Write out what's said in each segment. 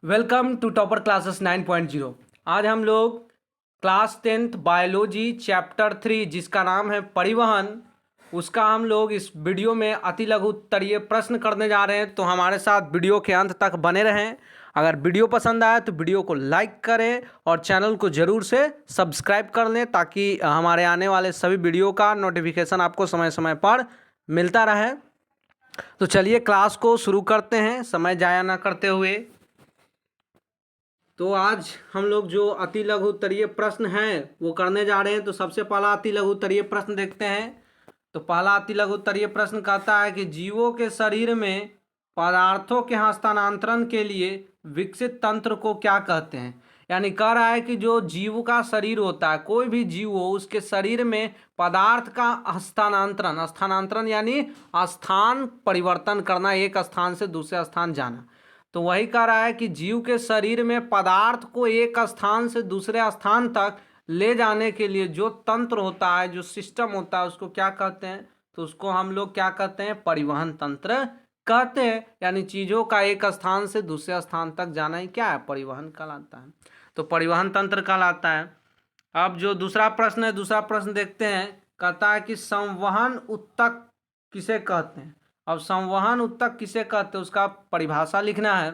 Welcome to topper classes 9.0। आज हम लोग क्लास 10th बायोलॉजी चैप्टर 3 जिसका नाम है परिवहन, उसका हम लोग इस वीडियो में अति लघु उत्तरीय प्रश्न करने जा रहे हैं। तो हमारे साथ वीडियो के अंत तक बने रहें। अगर वीडियो पसंद आए तो वीडियो को लाइक करें और चैनल को ज़रूर से सब्सक्राइब कर लें ताकि हमारे आने वाले सभी वीडियो का नोटिफिकेशन आपको समय समय पर मिलता रहे। तो चलिए क्लास को शुरू करते हैं समय जाया ना करते हुए। तो आज हम लोग जो अति लघु उत्तरीय प्रश्न हैं वो करने जा रहे हैं। तो सबसे पहला अति लघु उत्तरीय प्रश्न देखते हैं। तो पहला अति लघु उत्तरीय प्रश्न कहता है कि जीवों के शरीर में पदार्थों के हस्तांतरण के लिए विकसित तंत्र को क्या कहते हैं। यानी कह रहा है कि जो जीव का शरीर होता है, कोई भी जीव हो, उसके शरीर में पदार्थ का हस्तांतरण यानी स्थान परिवर्तन करना, एक स्थान से दूसरे स्थान जाना। तो वही कह रहा है कि जीव के शरीर में पदार्थ को एक स्थान से दूसरे स्थान तक ले जाने के लिए जो तंत्र होता है, जो सिस्टम होता है, उसको क्या कहते हैं। तो उसको हम लोग क्या कहते हैं, परिवहन तंत्र कहते हैं। यानी चीज़ों का एक स्थान से दूसरे स्थान तक जाना ही क्या है, परिवहन कहलाता है। तो परिवहन तंत्र कहलाता है। अब जो दूसरा प्रश्न है, दूसरा प्रश्न देखते हैं। कहता है कि संवहन उत्तक किसे कहते हैं। अब संवहन उत्तक किसे कहते हैं उसका परिभाषा लिखना है।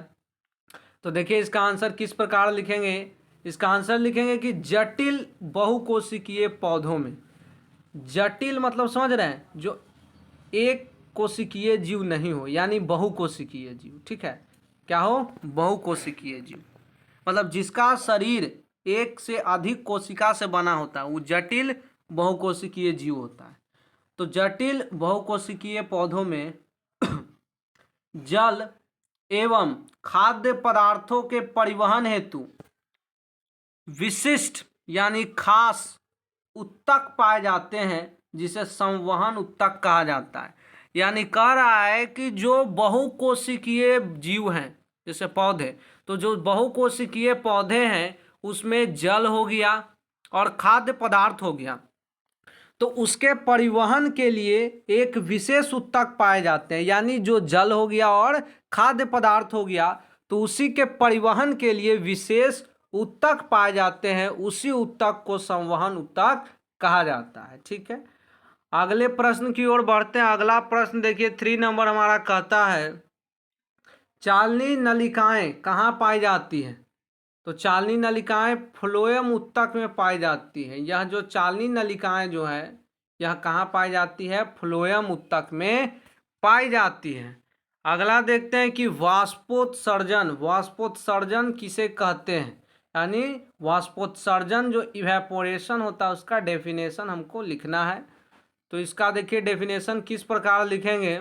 तो देखिए इसका आंसर किस प्रकार लिखेंगे। इसका आंसर लिखेंगे कि जटिल बहुकोशिकीय पौधों में। जटिल मतलब समझ रहे हैं, जो एक कोशिकीय जीव नहीं हो, यानी बहुकोशिकीय जीव। ठीक है, क्या हो, बहुकोशिकीय जीव। मतलब जिसका शरीर एक से अधिक कोशिका से बना होता है वो जटिल बहुकोशिकीय जीव होता है। तो जटिल बहुकोशिकीय पौधों में जल एवं खाद्य पदार्थों के परिवहन हेतु विशिष्ट यानी खास उत्तक पाए जाते हैं, जिसे संवहन उत्तक कहा जाता है। यानी कह रहा है कि जो बहुकोशिकीय जीव हैं, जैसे पौधे, तो जो बहुकोशिकीय पौधे हैं उसमें जल हो गया और खाद्य पदार्थ हो गया, तो उसके परिवहन के लिए एक विशेष उत्तक पाए जाते हैं। यानी जो जल हो गया और खाद्य पदार्थ हो गया, तो उसी के परिवहन के लिए विशेष उत्तक पाए जाते हैं। उसी उत्तक को संवहन उत्तक कहा जाता है। ठीक है, अगले प्रश्न की ओर बढ़ते हैं। अगला प्रश्न देखिए 3 नंबर हमारा कहता है चालनी नलिकाएं कहाँ पाई जाती हैं। तो चालनी नलिकाएं फ्लोएम उत्तक में पाई जाती है। यह जो चालनी नलिकाएं जो है यह कहाँ पाई जाती है, फ्लोएम उत्तक में पाई जाती है। अगला देखते हैं कि वाष्पोत्सर्जन, वाष्पोत्सर्जन किसे कहते हैं। यानी वाष्पोत्सर्जन जो इवेपोरेशन होता है उसका डेफिनेशन हमको लिखना है। तो इसका देखिए डेफिनेशन किस प्रकार लिखेंगे।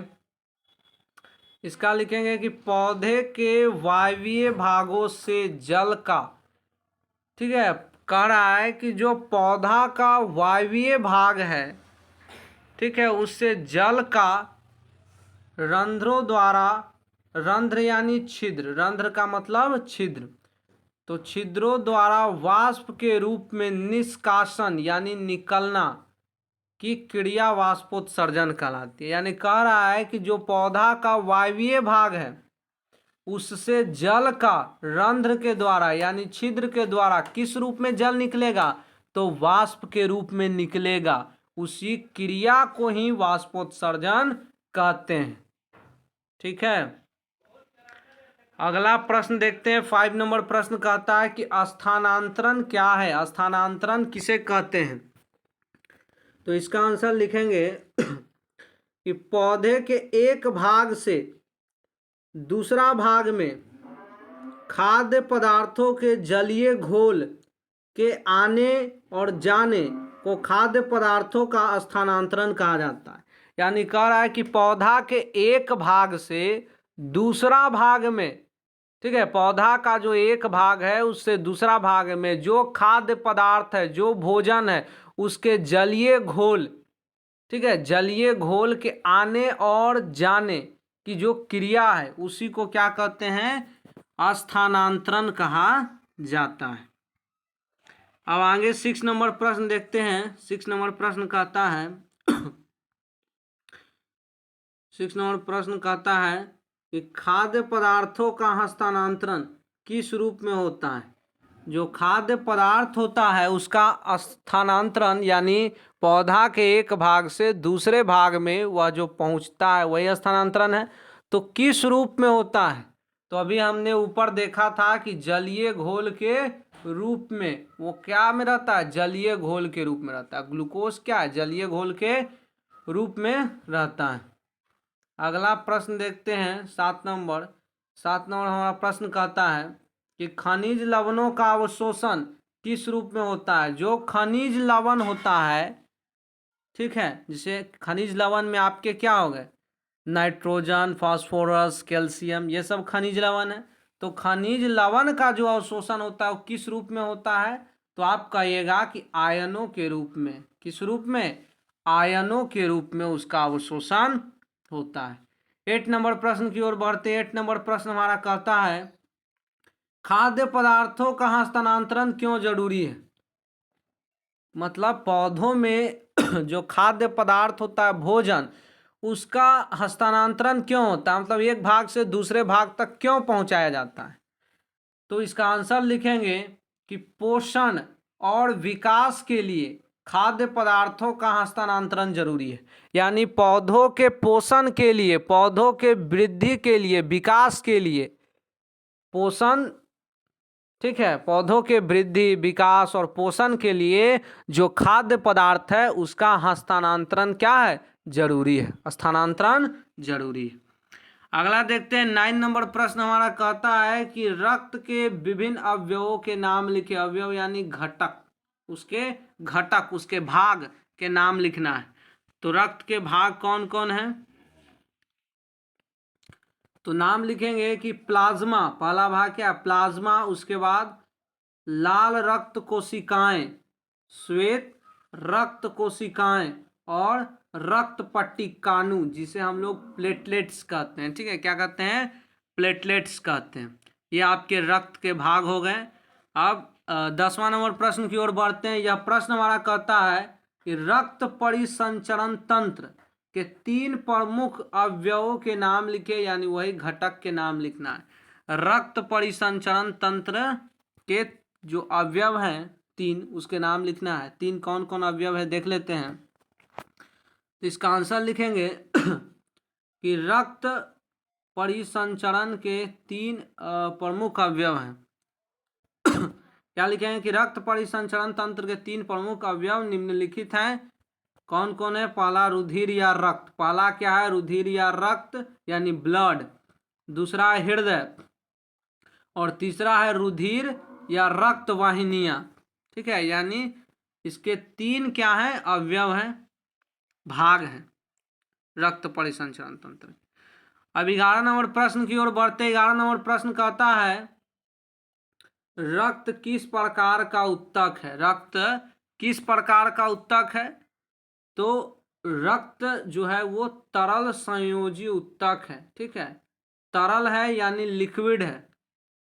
इसका लिखेंगे कि पौधे के वायवीय भागों से जल का, ठीक है, कह रहा है कि जो पौधा का वायवीय भाग है, ठीक है, उससे जल का रंध्रों द्वारा, रंध्र यानी छिद्र, रंध्र का मतलब छिद्र, तो छिद्रों द्वारा वाष्प के रूप में निष्कासन यानी निकलना की क्रिया वाष्पोत्सर्जन कहलाती है। यानी कह रहा है कि जो पौधा का वायवीय भाग है उससे जल का रंध्र के द्वारा यानी छिद्र के द्वारा किस रूप में जल निकलेगा, तो वाष्प के रूप में निकलेगा। उसी क्रिया को ही वाष्पोत्सर्जन कहते हैं। ठीक है, अगला प्रश्न देखते हैं। 5 नंबर प्रश्न कहता है कि स्थानांतरण क्या है, स्थानांतरण किसे कहते हैं। तो इसका आंसर लिखेंगे कि पौधे के एक भाग से दूसरा भाग में खाद्य पदार्थों के जलीय घोल के आने और जाने को खाद्य पदार्थों का स्थानांतरण कहा जाता है। यानी कह रहा है कि पौधा के एक भाग से दूसरा भाग में, ठीक है, पौधा का जो एक भाग है उससे दूसरा भाग में जो खाद्य पदार्थ है, जो भोजन है, उसके जलीय घोल, ठीक है, जलीय घोल के आने और जाने की जो क्रिया है उसी को क्या कहते हैं, स्थानांतरण कहा जाता है। अब आगे 6 नंबर प्रश्न देखते हैं। 6 नंबर प्रश्न कहता है 6 नंबर प्रश्न कहता है कि खाद्य पदार्थों का हस्तांतरण किस रूप में होता है? जो खाद्य पदार्थ होता है उसका स्थानांतरण यानी पौधा के एक भाग से दूसरे भाग में वह जो पहुंचता है वही स्थानांतरण है। तो किस रूप में होता है? तो अभी हमने ऊपर देखा था कि जलीय घोल के रूप में। वो क्या में रहता है? जलीय घोल के रूप में रहता है। ग्लूकोज क्या है? जलीय घोल के रूप में रहता है। अगला प्रश्न देखते हैं 7 नंबर। 7 नंबर हमारा प्रश्न कहता है कि खनिज लवणों का अवशोषण किस रूप में होता है? जो खनिज लवण होता है, ठीक है, जैसे खनिज लवण में आपके क्या हो गए? नाइट्रोजन, फास्फोरस, कैल्शियम, ये सब खनिज लवण है। तो खनिज लवण का जो अवशोषण होता है वो किस रूप में होता है? तो आप कहिएगा कि आयनों के रूप में। किस रूप में? आयनों के रूप में उसका अवशोषण होता है। 8 नंबर प्रश्न की ओर बढ़ते। 8 नंबर प्रश्न हमारा कहता है खाद्य पदार्थों का हस्तांतरण क्यों जरूरी है? मतलब पौधों में जो खाद्य पदार्थ होता है, भोजन, उसका हस्तांतरण क्यों होता है? मतलब एक भाग से दूसरे भाग तक क्यों पहुंचाया जाता है? तो इसका आंसर लिखेंगे कि पोषण और विकास के लिए खाद्य पदार्थों का हस्तांतरण जरूरी है। यानी पौधों के पोषण के लिए, पौधों के वृद्धि के लिए, विकास के लिए, पोषण, ठीक है, पौधों के वृद्धि, विकास और पोषण के लिए जो खाद्य पदार्थ है उसका हस्तांतरण क्या है? जरूरी है। स्थानांतरण जरूरी है। अगला देखते हैं 9 नंबर प्रश्न हमारा कहता है कि रक्त के विभिन्न अवयवों के नाम लिखे। अवयव यानी घटक, उसके घटक, उसके भाग के नाम लिखना है। तो रक्त के भाग कौन कौन है? तो नाम लिखेंगे कि प्लाज्मा, पहला भाग क्या? प्लाज्मा। उसके बाद लाल रक्त कोशिकाएं, श्वेत रक्त कोशिकाएं और रक्त पट्टिकाणु, जिसे हम लोग प्लेटलेट्स कहते हैं। ठीक है, क्या कहते हैं? प्लेटलेट्स कहते हैं। ये आपके रक्त के भाग हो गए। अब 10वां नंबर प्रश्न की ओर बढ़ते हैं। यह प्रश्न हमारा कहता है कि रक्त परिसंचरण तंत्र के 3 प्रमुख अवयवों के नाम लिखे, यानी वही घटक के नाम लिखना है। रक्त परिसंचरण तंत्र के जो अवयव हैं 3, उसके नाम लिखना है। 3 कौन कौन अवयव है देख लेते हैं। तो इसका आंसर लिखेंगे कि रक्त परिसंचरण के 3 प्रमुख अवयव हैं। क्या लिखेंगे कि रक्त परिसंचरण तंत्र के 3 प्रमुख अवयव निम्नलिखित हैं। कौन कौन है? पहला रुधिर या रक्त। पहला क्या है? रुधिर या रक्त यानी ब्लड। दूसरा है हृदय और तीसरा है रुधिर या रक्त वाहिनियां। ठीक है, यानी इसके 3 क्या हैं? अवयव हैं, भाग हैं रक्त परिसंचरण तंत्र। अब 11 नंबर प्रश्न की ओर बढ़ते। 11 नंबर प्रश्न कहता है रक्त किस प्रकार का उत्तक है? रक्त किस प्रकार का उत्तक है? तो रक्त जो है वो तरल संयोजी उत्तक है। ठीक है, तरल है यानी लिक्विड है,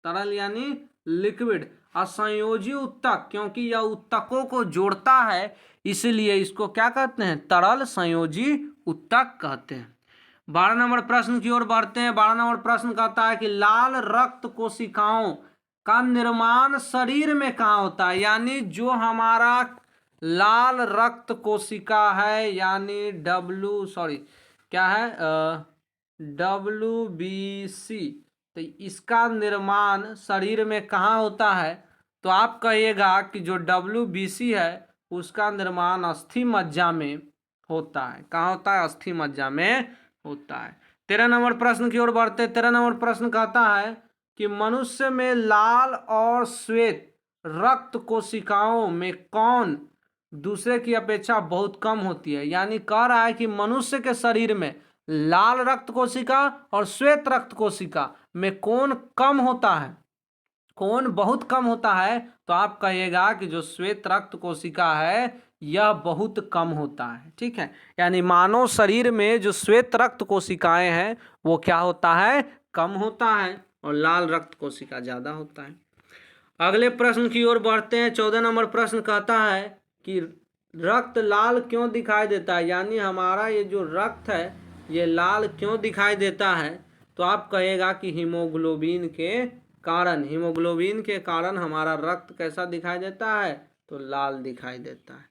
तरल यानी लिक्विड। असंयोजी उत्तक, क्योंकि यह उत्तकों को जोड़ता है इसलिए इसको क्या कहते हैं? तरल संयोजी उत्तक कहते हैं। 12 नंबर प्रश्न की ओर बढ़ते हैं। 12 नंबर प्रश्न कहता है कि लाल रक्त कोशिकाओं का निर्माण शरीर में कहाँ होता है? यानी जो हमारा लाल रक्त कोशिका है, यानी क्या है? WBC। तो इसका निर्माण शरीर में कहाँ होता है? तो आप कहिएगा कि जो WBC है उसका निर्माण अस्थि मज्जा में होता है। कहाँ होता है? अस्थि मज्जा में होता है। 13 नंबर प्रश्न की ओर बढ़ते। 13 नंबर प्रश्न कहता है कि मनुष्य में लाल और श्वेत रक्त कोशिकाओं में कौन दूसरे की अपेक्षा बहुत कम होती है? यानी कह रहा है कि मनुष्य के शरीर में लाल रक्त कोशिका और श्वेत रक्त कोशिका में कौन कम होता है, कौन बहुत कम होता है? तो आप कहिएगा कि जो श्वेत रक्त कोशिका है यह बहुत कम होता है। ठीक है, यानी मानव शरीर में जो श्वेत रक्त कोशिकाएं हैं वो क्या होता है? कम होता है, और लाल रक्त कोशिका ज्यादा होता है। अगले प्रश्न की ओर बढ़ते हैं। 14 नंबर प्रश्न कहता है कि रक्त लाल क्यों दिखाई देता है? यानी हमारा ये जो रक्त है ये लाल क्यों दिखाई देता है? तो आप कहेगा कि हीमोग्लोबिन के कारण, हीमोग्लोबिन के कारण हमारा रक्त कैसा दिखाई देता है, तो लाल दिखाई देता है।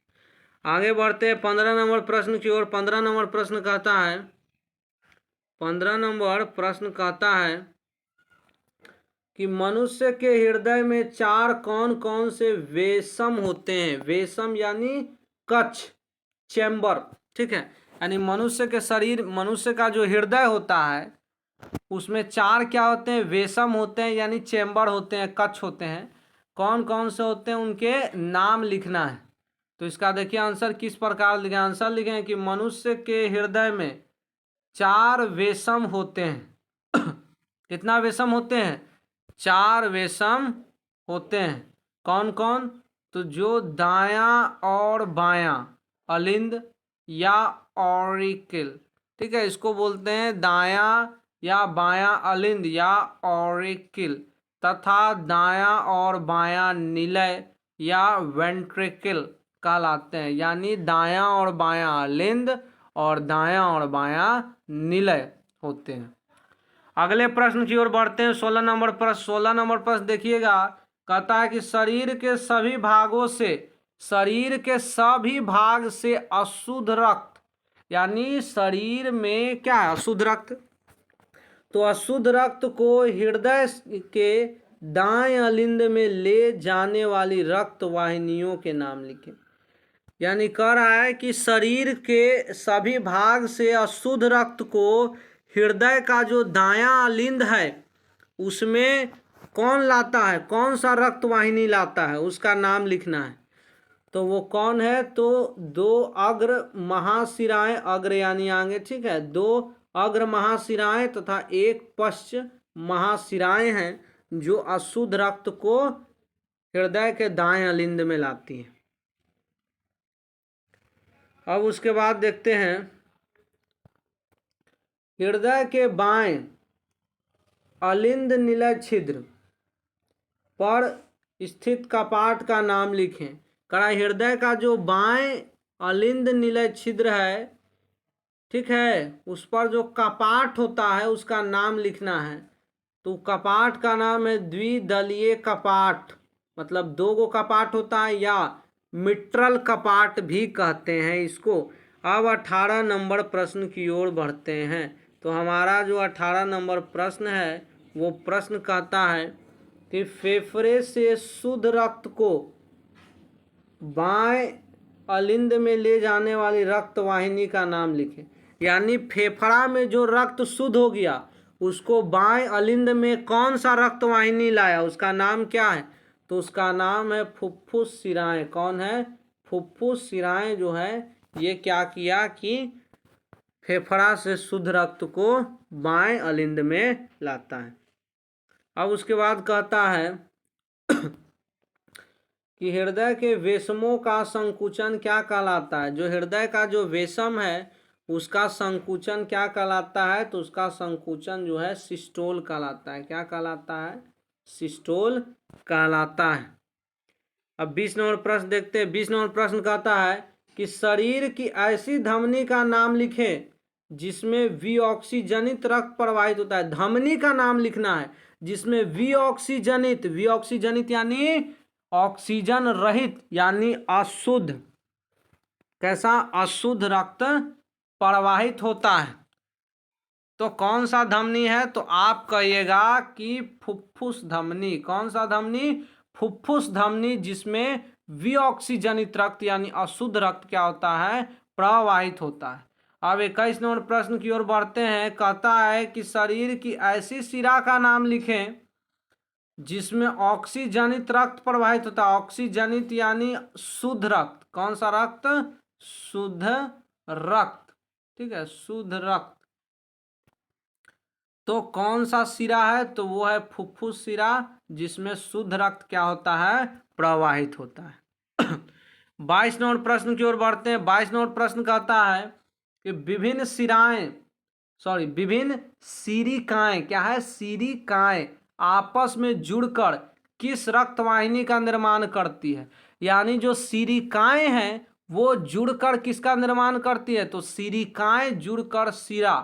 आगे बढ़ते हैं 15 नंबर प्रश्न की ओर। 15 नंबर प्रश्न कहता है, 15 नंबर प्रश्न कहता है कि मनुष्य के हृदय में चार कौन कौन से वेसम होते हैं। वेसम यानी कक्ष, चैम्बर, ठीक है। यानी मनुष्य के शरीर, मनुष्य का जो हृदय होता है उसमें चार क्या होते हैं, वेसम होते हैं, यानी चैम्बर होते हैं, कक्ष होते हैं। कौन कौन से होते हैं उनके नाम लिखना है। तो इसका देखिए आंसर किस प्रकार लिखें। आंसर लिखें कि मनुष्य के हृदय में चार वेसम होते हैं। कितना वेसम होते हैं, चार वेसम होते हैं। कौन कौन, तो जो दायां और बायां अलिंद या ऑरिकल, ठीक है, इसको बोलते हैं दायां या बायां अलिंद या ऑरिकल, तथा दायां और बायां निलय या वेंट्रिकल कहलाते हैं। यानी दायां और बायां अलिंद और दायां और बायां निलय होते हैं। अगले प्रश्न की ओर बढ़ते हैं। 16 नंबर प्रश्न। 16 नंबर प्रश्न देखिएगा, कहता है कि शरीर के सभी भागों से, शरीर के सभी भाग से अशुद्ध रक्त, यानी शरीर में क्या है, अशुद्ध रक्त। तो अशुद्ध रक्त को हृदय के दाएं अलिंद में ले जाने वाली रक्त वाहिनियों के नाम लिखें। यानी कह रहा है कि शरीर के सभी भाग से अशुद्ध रक्त को हृदय का जो दायां अलिंद है उसमें कौन लाता है, कौन सा रक्त वाहिनी लाता है, उसका नाम लिखना है। तो वो कौन है, तो दो अग्र महाशिराएं, अग्र यानी आगे, ठीक है, दो अग्र महाशिराएं तथा एक पश्च महाशिराएं हैं जो अशुद्ध रक्त को हृदय के दाएं अलिंद में लाती हैं। अब उसके बाद देखते हैं, हृदय के बाएं अलिंद निलय छिद्र पर स्थित कपाट का नाम लिखें। कड़ा हृदय का जो बाएं अलिंद निलय छिद्र है, ठीक है, उस पर जो कपाट होता है उसका नाम लिखना है। तो कपाट का नाम है द्विदलीय कपाट, मतलब दो गो कपाट होता है, या मिट्रल कपाट भी कहते हैं इसको। अब 18 नंबर प्रश्न की ओर बढ़ते हैं। तो हमारा जो 18 नंबर प्रश्न है वो प्रश्न कहता है कि फेफड़े से शुद्ध रक्त को बाएं अलिंद में ले जाने वाली रक्त वाहिनी का नाम लिखें। यानी फेफड़ा में जो रक्त शुद्ध हो गया उसको बाएं अलिंद में कौन सा रक्त वाहिनी लाया, उसका नाम क्या है, तो उसका नाम है फुफ्फुस शिराएं। कौन है, फुफ्फुस शिराएं जो है ये क्या किया कि फेफड़ा से शुद्ध रक्त को बाएं अलिंद में लाता है। अब उसके बाद कहता है कि हृदय के वेसमों का संकुचन क्या कहलाता है। जो हृदय का जो वेसम है उसका संकुचन क्या कहलाता है, तो उसका संकुचन जो है सिस्टोल कहलाता है। क्या कहलाता है, सिस्टोल कहलाता है। अब 20 नंबर प्रश्न देखते हैं। 20 नंबर प्रश्न कहता है कि शरीर की ऐसी धमनी का नाम लिखें जिसमें विऑक्सीजनित रक्त प्रवाहित होता है। धमनी का नाम लिखना है जिसमें विऑक्सीजनित, विऑक्सीजनित यानी ऑक्सीजन रहित, यानी अशुद्ध, कैसा, अशुद्ध रक्त प्रवाहित होता है। तो कौन सा धमनी है, तो आप कहिएगा कि फुफ्फुस धमनी। कौन सा धमनी, फुफ्फुस धमनी, जिसमें विऑक्सीजनित रक्त यानी अशुद्ध रक्त क्या होता है, प्रवाहित होता है। अब 21 नंबर प्रश्न की ओर बढ़ते हैं। कहता है कि शरीर की ऐसी शिरा का नाम लिखें जिसमें ऑक्सीजनित रक्त प्रवाहित होता है। ऑक्सीजनित यानी शुद्ध रक्त। कौन सा रक्त, शुद्ध रक्त, ठीक है, शुद्ध रक्त। तो कौन सा शिरा है, तो वो है फुफ्फुस शिरा जिसमें शुद्ध रक्त क्या होता है, प्रवाहित होता है। 22 नंबर प्रश्न की ओर बढ़ते हैं। 22 नंबर प्रश्न कहता है कि विभिन्न शिराएं, विभिन्न सीरिकाएं, क्या है, सीरिकाएं आपस में जुड़कर किस रक्त वाहिनी का निर्माण करती है। यानी जो सीरिकाएं हैं वो जुड़कर किसका निर्माण करती है, तो सीरिकाएं जुड़कर शिरा,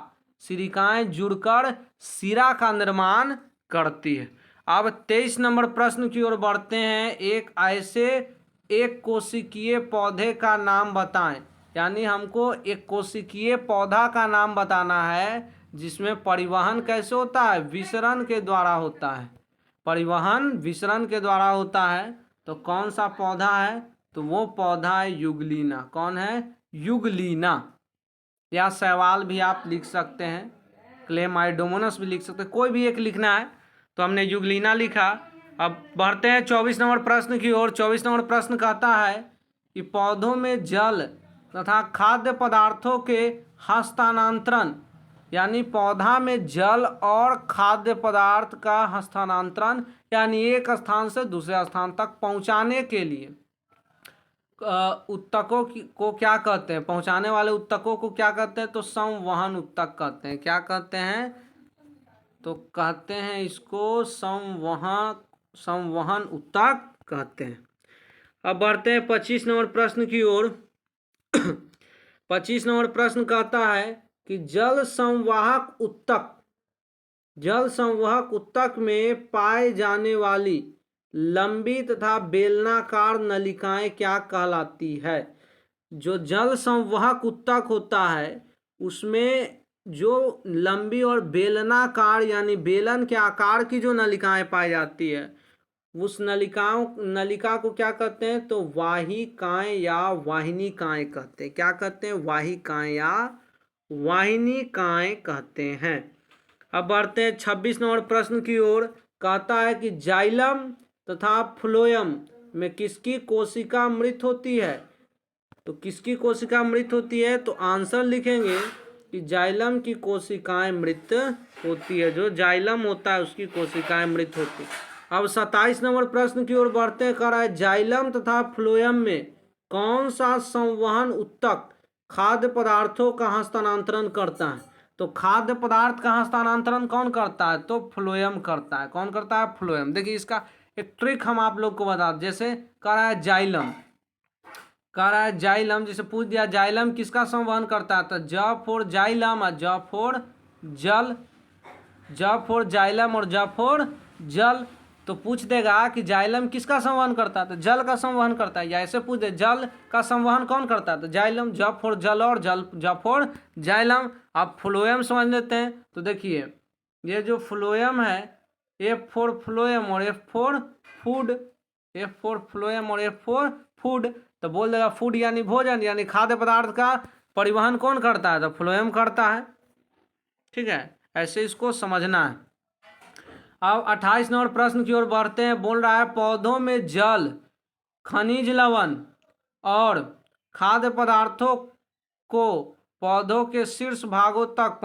सीरिकाएं जुड़कर शिरा का निर्माण करती है। अब 23 नंबर प्रश्न की ओर बढ़ते हैं। एक ऐसे एक कोशिकीय पौधे का नाम बताएं, यानी हमको एक कोशिकीय पौधा का नाम बताना है जिसमें परिवहन कैसे होता है, विसरण के द्वारा होता है। परिवहन विसरण के द्वारा होता है। तो कौन सा पौधा है, तो वो पौधा है युगलीना। कौन है, युगलीना। या शैवाल भी आप लिख सकते हैं, क्लेमाइडोमोनस भी लिख सकते हैं, कोई भी एक लिखना है। तो हमने युगलीना लिखा। अब बढ़ते हैं 24 नंबर प्रश्न की ओर। 24 नंबर प्रश्न कहता है कि पौधों में जल तथा खाद्य पदार्थों के हस्तांतरण, यानी पौधा में जल और खाद्य पदार्थ का हस्तांतरण, यानी एक स्थान से दूसरे स्थान तक पहुंचाने के लिए उत्तकों को क्या कहते हैं, पहुंचाने वाले उत्तकों को क्या कहते हैं, तो संवहन उत्तक कहते हैं। क्या कहते हैं, तो कहते हैं इसको संवहन उत्तक कहते हैं। अब बढ़ते हैं 25 नंबर प्रश्न की ओर। 25 नंबर प्रश्न कहता है कि जल संवाहक उत्तक में पाए जाने वाली लंबी तथा बेलनाकार नलिकाएं क्या कहलाती है। जो जल संवाहक उत्तक होता है उसमें जो लंबी और बेलनाकार यानी बेलन के आकार की जो नलिकाएं पाई जाती है उस नलिका को क्या कहते हैं, तो वाहिकाएं या वाहिनिकाएं कहते हैं। क्या कहते हैं, वाहिकाएं या वाहिनिकाएं कहते हैं। अब बढ़ते हैं 26 नंबर प्रश्न की ओर। कहता है कि जाइलम तथा फ्लोएम में किसकी कोशिका मृत होती है। तो किसकी कोशिका मृत होती है, तो आंसर लिखेंगे कि जाइलम की कोशिकाएं मृत होती है। जो जाइलम होता है उसकी कोशिकाएं मृत होती है। अब 27 नंबर प्रश्न की ओर बढ़ते हैं। कह रहा है जाइलम तथा फ्लोएम में कौन सा संवहन उत्तक खाद्य पदार्थों का हस्तांतरण करता है। तो खाद्य पदार्थ का हस्तांतरण कौन करता है, तो फ्लोएम करता है। कौन करता है, फ्लोएम। देखिए इसका एक ट्रिक हम आप लोग को बता दें। जैसे कह रहा है जाइलम, जैसे पूछ दिया जाइलम किसका संवहन करता है, तो ज फॉर जाइलम और ज फॉर जल, ज फॉर जाइलम और ज फॉर जल। तो पूछ देगा कि जाइलम किसका संवहन करता है, तो जल का संवहन करता है। या ऐसे पूछ दे जल का संवहन कौन करता है, तो जाइलम, ज फॉर जल और जल ज फॉर जाइलम। आप फ्लोएम समझ लेते हैं। तो देखिए ये जो फ्लोएम है, एफ फॉर फ्लोएम और F for food, F for phloem और एफ फॉर फूड। तो बोल देगा फूड यानी भोजन, यानी खाद्य पदार्थ का परिवहन कौन करता है, तो फ्लोएम करता है। ठीक है, ऐसे इसको समझना है। अब 28 नंबर प्रश्न की ओर बढ़ते हैं। बोल रहा है पौधों में जल, खनिज लवण और खाद्य पदार्थों को पौधों के शीर्ष भागों तक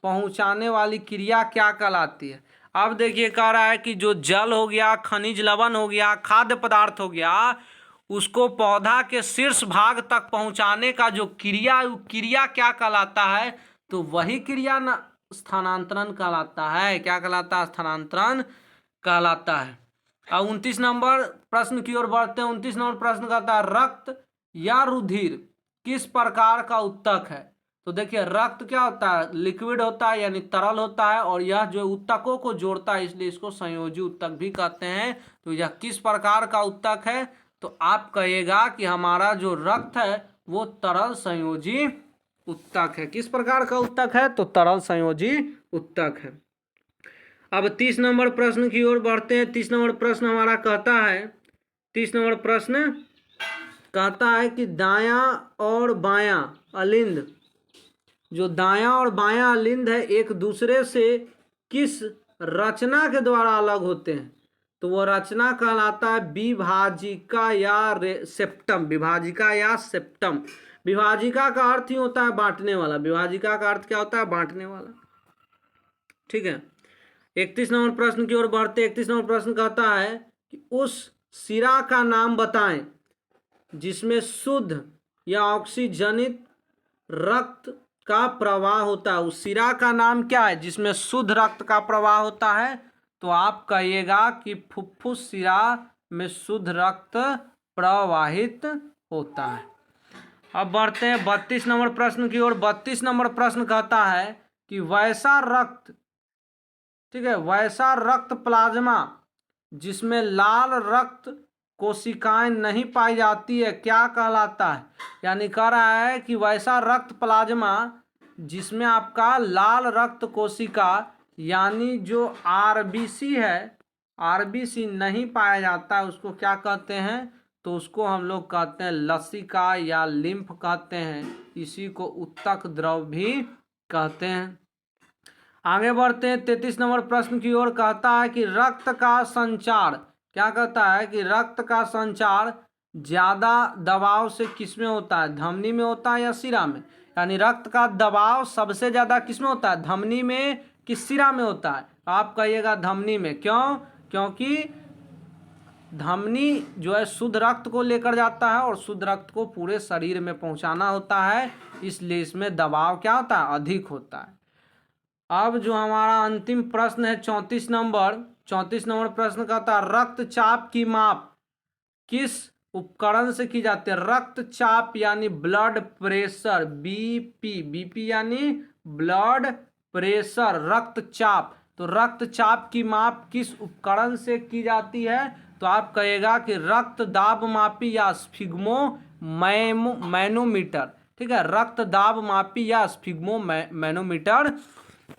पहुंचाने वाली क्रिया क्या कहलाती है। अब देखिए कह रहा है कि जो जल हो गया, खनिज लवण हो गया, खाद्य पदार्थ हो गया, उसको पौधा के शीर्ष भाग तक पहुंचाने का जो क्रिया क्या कहलाता है, तो वही क्रिया न स्थानांतरण कहलाता है। क्या कहलाता है, स्थानांतरण कहलाता है। अब 29 नंबर प्रश्न की ओर बढ़ते हैं। 29 नंबर प्रश्न कहता है रक्त या रुधिर किस प्रकार का उत्तक है। तो देखिए रक्त क्या होता है, लिक्विड होता है यानी तरल होता है, और यह जो उत्तकों को जोड़ता है इसलिए इसको संयोजी उत्तक भी कहते हैं। तो यह किस प्रकार का उत्तक है, तो आप कहिएगा कि हमारा जो रक्त है वो तरल संयोजी उत्तक है। किस प्रकार का उत्तक है, तो तरल संयोजी उत्तक है। अब 30 नंबर प्रश्न की ओर बढ़ते हैं। 30 नंबर प्रश्न हमारा कहता है, 30 नंबर प्रश्न कहता है कि दायां और बायां अलिंद, जो दायां और बायां अलिंद है एक दूसरे से किस रचना के द्वारा अलग होते हैं। तो वो रचना कहलाता है विभाजिका या सेप्टम। विभाजिका या सेप्टम। विभाजिका का अर्थ ही होता है बांटने वाला। विभाजिका का अर्थ क्या होता है, बांटने वाला। ठीक है, 31 नंबर प्रश्न की ओर बढ़ते। 31 नंबर प्रश्न कहता है कि उस शिरा का नाम बताएं जिसमें शुद्ध या ऑक्सीजनित रक्त का प्रवाह होता है। उस शिरा का नाम क्या है जिसमें शुद्ध रक्त का प्रवाह होता है, तो आप कहिएगा कि फुफ्फुस शिरा में शुद्ध रक्त प्रवाहित होता है। अब बढ़ते हैं 32 नंबर प्रश्न की ओर। 32 नंबर प्रश्न कहता है कि वैसा रक्त ठीक है, वैसा रक्त प्लाज्मा जिसमें लाल रक्त कोशिकाएं नहीं पाई जाती है क्या कहलाता है? यानी कह रहा है कि वैसा रक्त प्लाज्मा जिसमें आपका लाल रक्त कोशिका यानी जो आरबीसी है, आरबीसी नहीं पाया जाता है, उसको क्या कहते हैं? तो उसको हम लोग कहते हैं लसिका या लिम्फ कहते हैं। इसी को उत्तक द्रव भी कहते हैं। आगे बढ़ते हैं 33 नंबर प्रश्न की ओर। कहता है कि रक्त का संचार, क्या कहता है कि रक्त का संचार ज्यादा दबाव से किसमें होता है? धमनी में होता है या शिरा में? यानी रक्त का दबाव सबसे ज्यादा किसमें होता है? धमनी में कि शिरा में होता है? आप कहिएगा धमनी में। क्यों? क्योंकि धमनी जो है शुद्ध रक्त को लेकर जाता है और शुद्ध रक्त को पूरे शरीर में पहुंचाना होता है, इसलिए इसमें दबाव क्या होता है? अधिक होता है। अब जो हमारा अंतिम प्रश्न है 34 नंबर प्रश्न कहता है रक्तचाप की माप किस उपकरण से की जाती है? रक्तचाप यानी ब्लड प्रेशर, बीपी यानी ब्लड प्रेशर, रक्तचाप। तो रक्तचाप की माप किस उपकरण से की जाती है? तो आप कहेगा कि रक्त दाब मापी या स्फिग्मो मैनोमीटर। ठीक है, रक्त दाब मापी या स्फिग्मो मैनोमीटर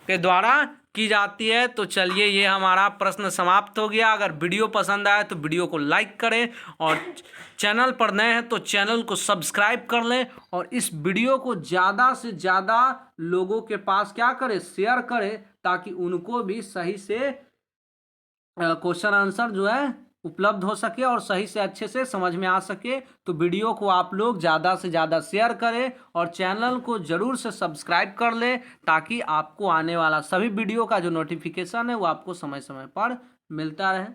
के द्वारा की जाती है। तो चलिए, ये हमारा प्रश्न समाप्त हो गया। अगर वीडियो पसंद आए तो वीडियो को लाइक करें और चैनल पर नए हैं तो चैनल को सब्सक्राइब कर लें और इस वीडियो को ज़्यादा से ज़्यादा लोगों के पास क्या करें? शेयर करें, ताकि उनको भी सही से क्वेश्चन आंसर जो है उपलब्ध हो सके और सही से अच्छे से समझ में आ सके। तो वीडियो को आप लोग ज़्यादा से ज़्यादा शेयर करें और चैनल को ज़रूर से सब्सक्राइब कर लें, ताकि आपको आने वाला सभी वीडियो का जो नोटिफिकेशन है वो आपको समय समय पर मिलता रहे।